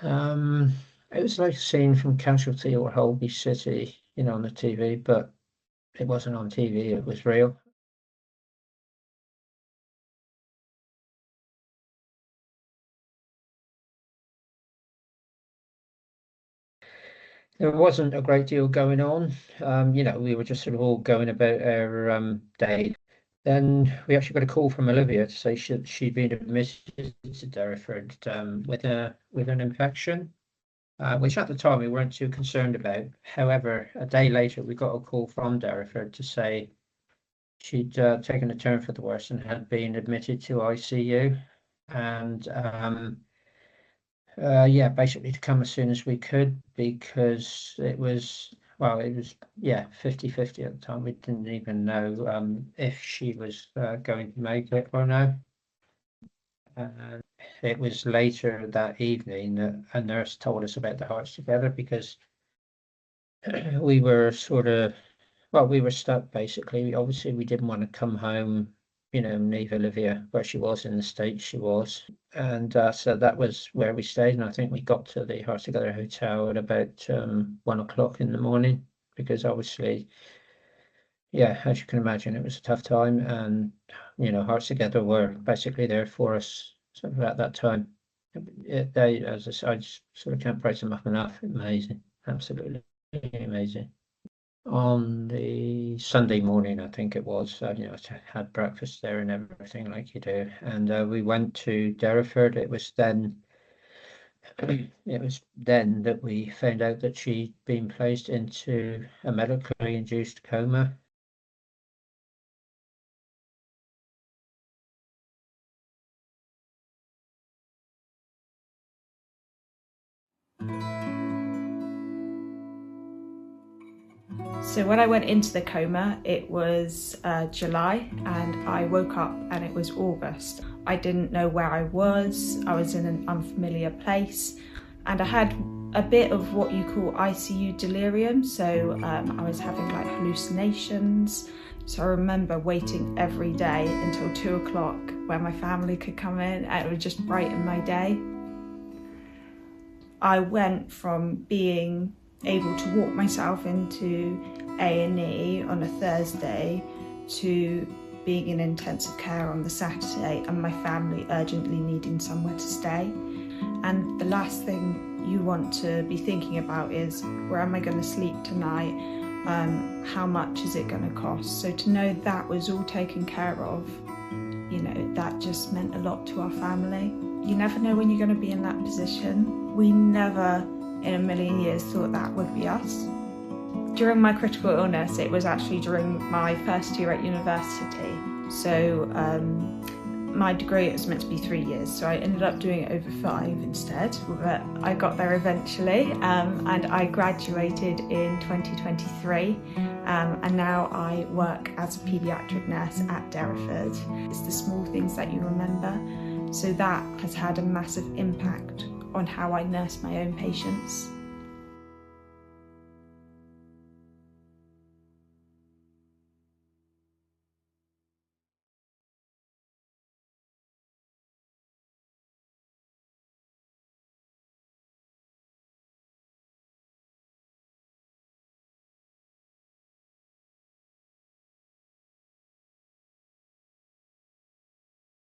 Um, it was like a scene from Casualty or Holby City, on the TV, but it wasn't on TV, it was real. There wasn't a great deal going on. We were just sort of all going about our day. Then we actually got a call from Olivia to say she'd been admitted to Derriford with an infection, which at the time we weren't too concerned about. However, a day later we got a call from Derriford to say she'd taken a turn for the worse and had been admitted to ICU. And yeah, basically to come as soon as we could because it was, yeah, 50-50 at the time. We didn't even know if she was going to make it or no. And it was later that evening that a nurse told us about the Hearts Together because we were sort of, well, we were stuck basically. Obviously, we didn't want to come home, and leave Olivia where she was in the state she was. And so that was where we stayed. And I think we got to the Hearts Together Hotel at about 1 o'clock in the morning because obviously, yeah, as you can imagine, it was a tough time. And, Hearts Together were basically there for us sort of at that time. They, as I said, I just sort of can't praise them up enough. Amazing, absolutely amazing. On the Sunday morning, I think it was, I had breakfast there and everything like you do. And we went to Derriford. It was then that we found out that she'd been placed into a medically induced coma. So when I went into the coma, it was July and I woke up and it was August. I didn't know where I was in an unfamiliar place, and I had a bit of what you call ICU delirium, so I was having like hallucinations. So I remember waiting every day until 2 o'clock when my family could come in, and it would just brighten my day. I went from being able to walk myself into A&E on a Thursday to being in intensive care on the Saturday, and my family urgently needing somewhere to stay. And the last thing you want to be thinking about is, where am I going to sleep tonight? How much is it going to cost? So to know that was all taken care of, that just meant a lot to our family. You never know when you're going to be in that position. We never in a million years thought that would be us. During my critical illness, it was actually during my first year at university. So my degree was meant to be 3 years, so I ended up doing it over 5 instead, but I got there eventually, and I graduated in 2023, and now I work as a paediatric nurse at Derriford. It's the small things that you remember, so that has had a massive impact on how I nurse my own patients.